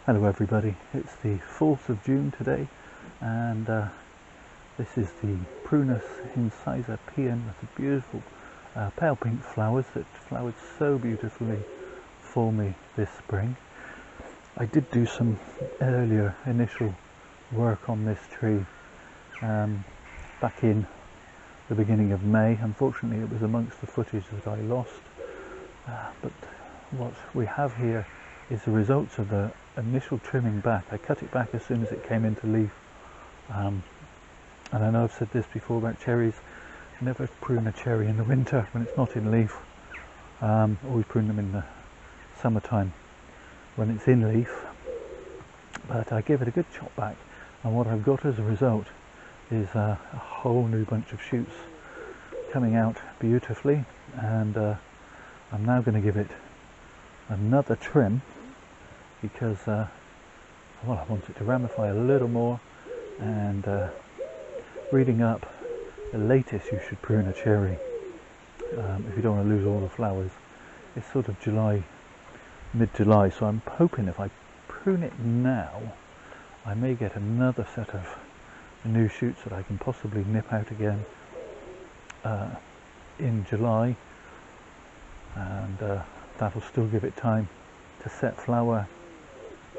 Hello everybody, it's the 4th of June today, and this is the prunus Incisa Paean with the beautiful pale pink flowers that flowered so beautifully for me this spring. I did do some earlier initial work on this tree back in the beginning of May. Unfortunately it was amongst the footage that I lost, but what we have here is the results of the initial trimming back. I cut it back as soon as it came into leaf, and I know I've said this before about cherries. Never prune a cherry in the winter when it's not in leaf. Always prune them in the summertime when it's in leaf. But I gave it a good chop back, and what I've got as a result is a whole new bunch of shoots coming out beautifully, and I'm now going to give it another trim because well, I want it to ramify a little more. And reading up, the latest you should prune a cherry, if you don't want to lose all the flowers, it's sort of July, mid-July. So I'm hoping if I prune it now, I may get another set of new shoots that I can possibly nip out again in July, and that'll still give it time to set flower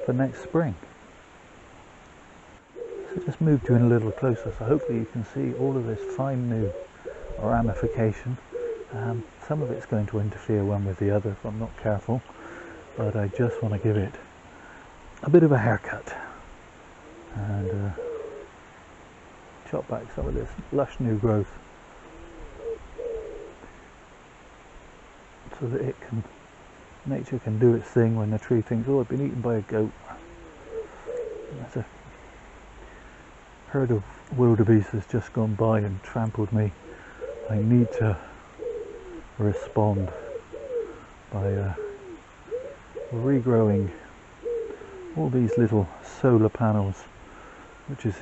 for next spring. So just moved you in a little closer, so hopefully you can see all of this fine new ramification. Some of it's going to interfere one with the other if I'm not careful, but I just want to give it a bit of a haircut and chop back some of this lush new growth so that nature can do its thing when the tree thinks, oh, I've been eaten by a goat. There's a herd of wildebeest has just gone by and trampled me. I need to respond by regrowing all these little solar panels, which is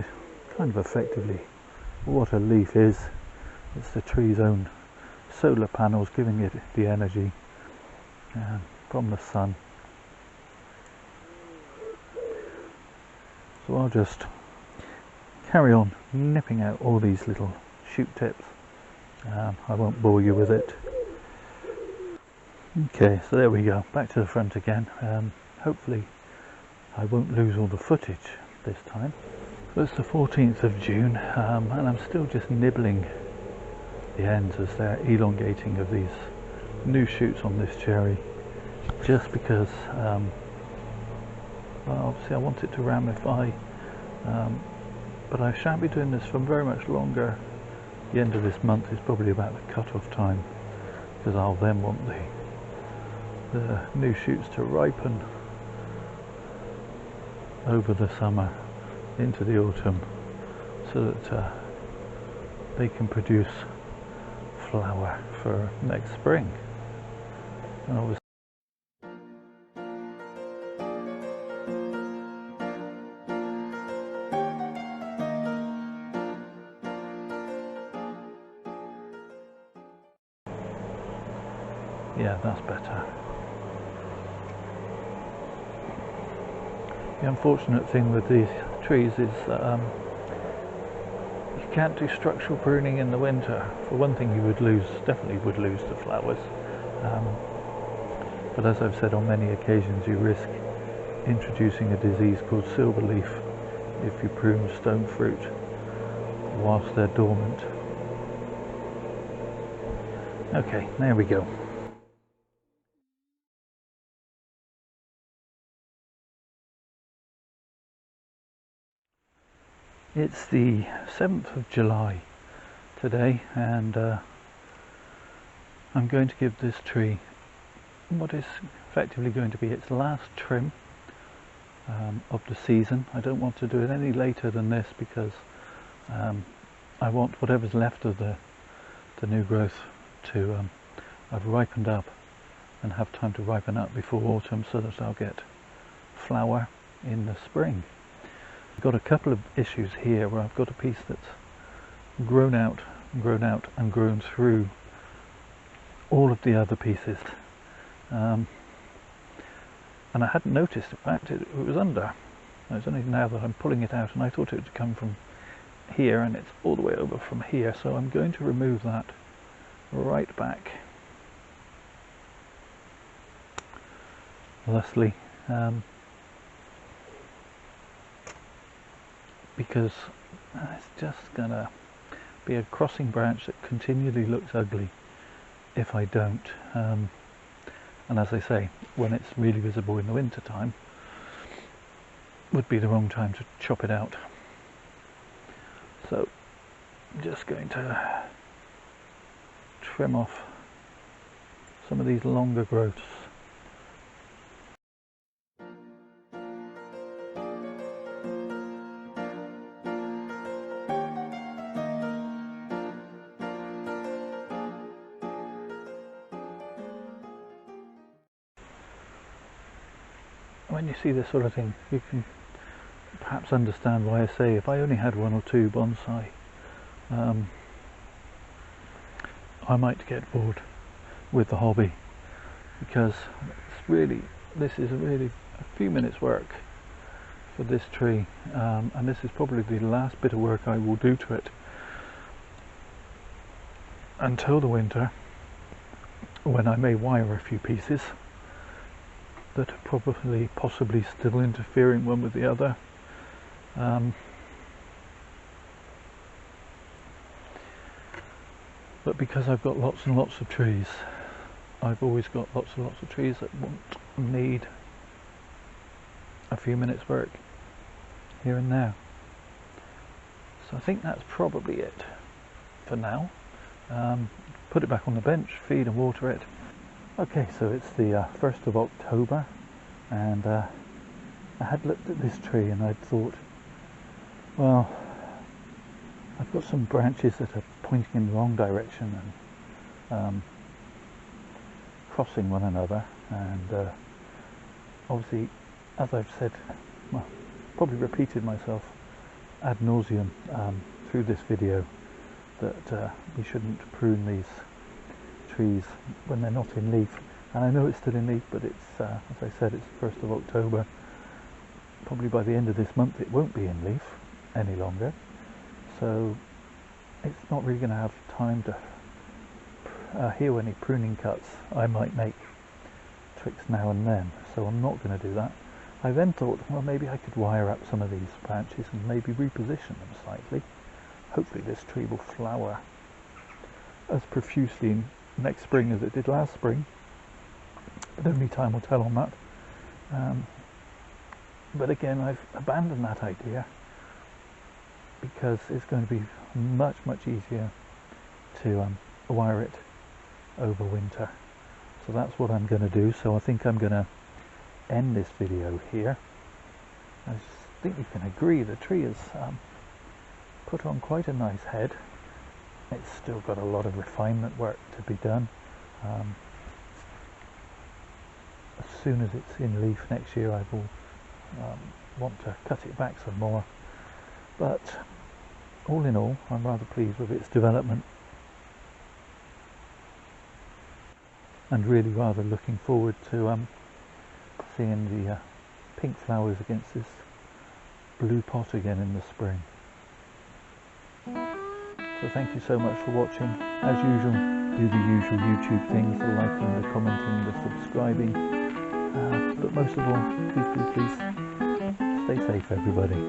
kind of effectively what a leaf is. It's the tree's own solar panels giving it the energy from the sun. So I'll just carry on nipping out all these little shoot tips. I won't bore you with it. Okay, so there we go, back to the front again. Hopefully I won't lose all the footage this time. So it's the 14th of June, and I'm still just nibbling the ends as they're elongating of these new shoots on this cherry, just because well, obviously I want it to ramify, but I shan't be doing this for very much longer. The end of this month is probably about the cut-off time, because I'll then want the new shoots to ripen over the summer into the autumn, so that they can produce flower for next spring. And obviously yeah, that's better. The unfortunate thing with these trees is that you can't do structural pruning in the winter. For one thing, you definitely would lose the flowers. But as I've said on many occasions, you risk introducing a disease called silverleaf if you prune stone fruit whilst they're dormant. Okay, there we go. It's the 7th of July today, and I'm going to give this tree what is effectively going to be its last trim of the season. I don't want to do it any later than this, because I want whatever's left of the new growth to have ripened up and have time to ripen up before autumn, so that I'll get flower in the spring. I've got a couple of issues here where I've got a piece that's grown out and grown through all of the other pieces. and I hadn't noticed, in fact, it was under. It's only now that I'm pulling it out, and I thought it would come from here, and it's all the way over from here, so I'm going to remove that right back. Thusly, because it's just gonna be a crossing branch that continually looks ugly if I don't. And as I say, when it's really visible in the winter time, would be the wrong time to chop it out. So I'm just going to trim off some of these longer growths. When you see this sort of thing, you can perhaps understand why I say if I only had 1 or 2 bonsai, I might get bored with the hobby, because this is really a few minutes work for this tree, and this is probably the last bit of work I will do to it until the winter, when I may wire a few pieces that are possibly still interfering one with the other. But because I've got lots and lots of trees, I've always got lots and lots of trees that won't need a few minutes work here and there. So I think that's probably it for now. Put it back on the bench, feed and water it. Okay, so it's the 1st of October, and I had looked at this tree and I'd thought, well, I've got some branches that are pointing in the wrong direction and crossing one another, and obviously, as I've said, well, probably repeated myself ad nauseum through this video, that we shouldn't prune these trees when they're not in leaf. And I know it's still in leaf, but it's as I said, it's the 1st of October. Probably by the end of this month it won't be in leaf any longer, so it's not really going to have time to hear any pruning cuts I might make tricks now and then, so I'm not going to do that. I then thought, well, maybe I could wire up some of these branches and maybe reposition them slightly. Hopefully this tree will flower as profusely next spring as it did last spring, but only time will tell on that. But again, I've abandoned that idea because it's going to be much easier to wire it over winter. So that's what I'm going to do. So I think I'm going to end this video here. I think you can agree the tree has put on quite a nice head. It's still got a lot of refinement work to be done. As soon as it's in leaf next year, I will want to cut it back some more. But all in all, I'm rather pleased with its development, and really rather looking forward to seeing the pink flowers against this blue pot again in the spring. So thank you so much for watching. As usual, do the usual YouTube things, the liking, the commenting, the subscribing, but most of all, please stay safe, everybody.